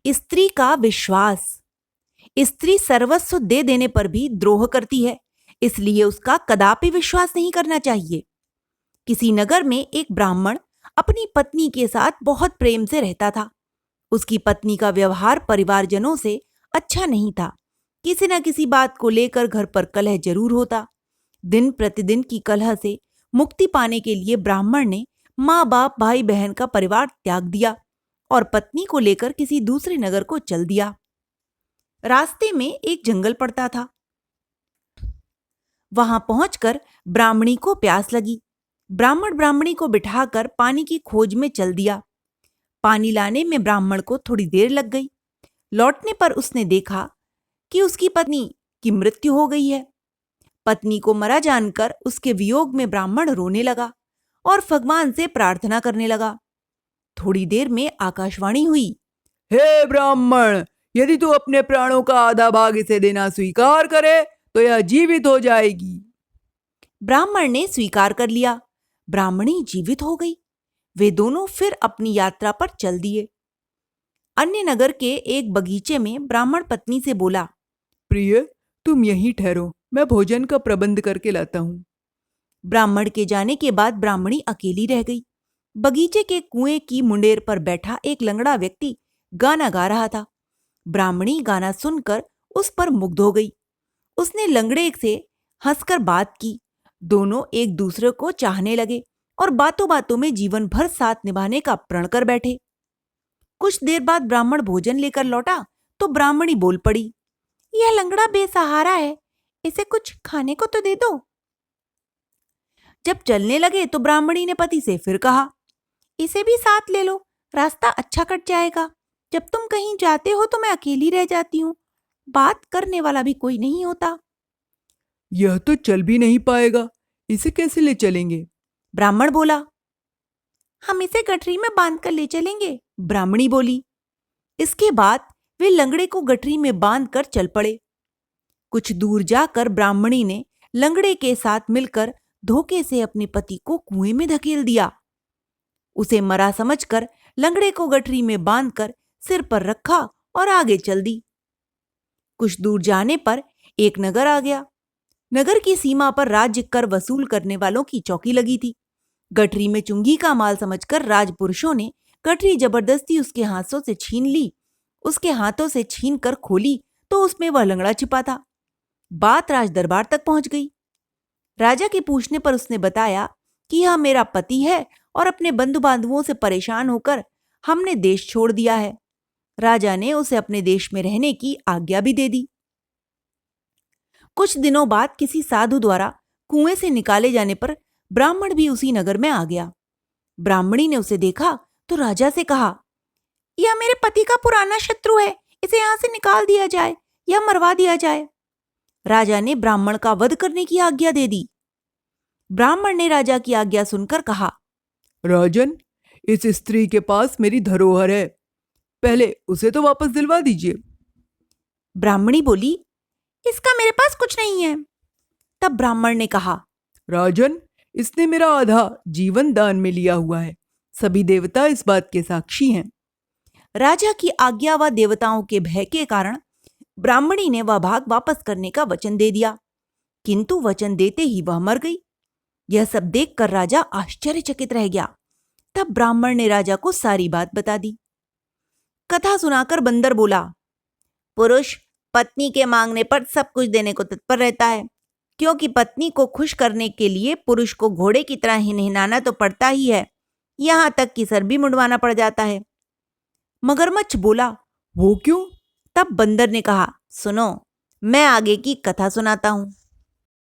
स्त्री का विश्वास। स्त्री सर्वस्व दे देने पर भी द्रोह करती है, इसलिए उसका कदापि विश्वास नहीं करना चाहिए। किसी नगर में एक ब्राह्मण अपनी पत्नी के साथ बहुत प्रेम से रहता था। उसकी पत्नी का व्यवहार परिवारजनों से अच्छा नहीं था। किसी न किसी बात को लेकर घर पर कलह जरूर होता। दिन प्रतिदिन की कलह से मुक्ति पाने के लिए ब्राह्मण ने माँ बाप भाई बहन का परिवार त्याग दिया और पत्नी को लेकर किसी दूसरे नगर को चल दिया। रास्ते में एक जंगल पड़ता था। वहां पहुंचकर ब्राह्मणी को प्यास लगी। ब्राह्मण ब्राह्मणी को बिठाकर पानी की खोज में चल दिया। पानी लाने में ब्राह्मण को थोड़ी देर लग गई। लौटने पर उसने देखा कि उसकी पत्नी की मृत्यु हो गई है। पत्नी को मरा जानकर उसके वियोग में ब्राह्मण रोने लगा और भगवान से प्रार्थना करने लगा। थोड़ी देर में आकाशवाणी हुई, हे ब्राह्मण, यदि तू अपने प्राणों का आधा भाग इसे देना स्वीकार करे तो यह जीवित हो जाएगी। ब्राह्मण ने स्वीकार कर लिया। ब्राह्मणी जीवित हो गई। वे दोनों फिर अपनी यात्रा पर चल दिए। अन्य नगर के एक बगीचे में ब्राह्मण पत्नी से बोला, प्रिय, तुम यहीं ठहरो, मैं भोजन का प्रबंध करके लाता हूँ। ब्राह्मण के जाने के बाद ब्राह्मणी अकेली रह गई। बगीचे के कुएं की मुंडेर पर बैठा एक लंगड़ा व्यक्ति गाना गा रहा था। ब्राह्मणी गाना सुनकर उस पर मुग्ध हो गई। उसने लंगड़े से हंसकर बात की। दोनों एक दूसरे को चाहने लगे और बातों बातों में जीवन भर साथ निभाने का प्रण कर बैठे। कुछ देर बाद ब्राह्मण भोजन लेकर लौटा तो ब्राह्मणी बोल पड़ी, यह लंगड़ा बेसहारा है, इसे कुछ खाने को तो दे दो। जब चलने लगे तो ब्राह्मणी ने पति से फिर कहा, इसे भी साथ ले लो, रास्ता अच्छा कट जाएगा। जब तुम कहीं जाते हो तो मैं अकेली रह जाती हूँ, बात करने वाला भी कोई नहीं होता। यह तो चल भी नहीं पाएगा, इसे कैसे ले चलेंगे? ब्राह्मण बोला। हम इसे गठरी में बांध कर ले चलेंगे, ब्राह्मणी बोली। इसके बाद वे लंगड़े को गठरी में बांध कर चल पड़े। कुछ दूर जाकर ब्राह्मणी ने लंगड़े के साथ मिलकर धोखे से अपने पति को कुएं में धकेल दिया। उसे मरा समझकर लंगड़े को गठरी में बांधकर सिर पर रखा और आगे चल दी। कुछ दूर जाने पर एक नगर आ गया। नगर की सीमा पर राज्य कर वसूल करने वालों की चौकी लगी थी। गठरी में चुंगी का माल समझकर राजपुरुषों ने गठरी जबरदस्ती उसके हाथों से छीन ली। उसके हाथों से छीन कर खोली तो उसमें वह लंगड़ा छिपा था। बात राज दरबार तक पहुंच गई। राजा के पूछने पर उसने बताया कि यह मेरा पति है और अपने बंधु बांधवों से परेशान होकर हमने देश छोड़ दिया है। राजा ने उसे अपने देश में रहने की आज्ञा भी दे दी। कुछ दिनों बाद किसी साधु द्वारा कुएं से निकाले जाने पर ब्राह्मण भी उसी नगर में आ गया। ब्राह्मणी ने उसे देखा तो राजा से कहा, यह मेरे पति का पुराना शत्रु है, इसे यहां से निकाल दिया जाए या मरवा दिया जाए। राजा ने ब्राह्मण का वध करने की आज्ञा दे दी। ब्राह्मण ने राजा की आज्ञा सुनकर कहा, राजन, इस स्त्री के पास मेरी धरोहर है, पहले उसे तो वापस दिलवा दीजिए। ब्राह्मणी बोली, इसका मेरे पास कुछ नहीं है। तब ब्राह्मण ने कहा, राजन, इसने मेरा आधा जीवन दान में लिया हुआ है, सभी देवता इस बात के साक्षी हैं। राजा की आज्ञा व देवताओं के भय के कारण ब्राह्मणी ने वह भाग वापस करने का वचन दे दिया, किंतु वचन देते ही वह मर गई। यह सब देखकर राजा आश्चर्यचकित रह गया। तब ब्राह्मण ने राजा को सारी बात बता दी। कथा सुनाकर बंदर बोला, पुरुष पत्नी के मांगने पर सब कुछ देने को तत्पर रहता है, क्योंकि पत्नी को खुश करने के लिए पुरुष को घोड़े की तरह हिनहिनाना तो पड़ता ही है, यहां तक कि सर भी मुंडवाना पड़ जाता है। मगरमच्छ बोला, वो क्यों? तब बंदर ने कहा, सुनो, मैं आगे की कथा सुनाता हूं।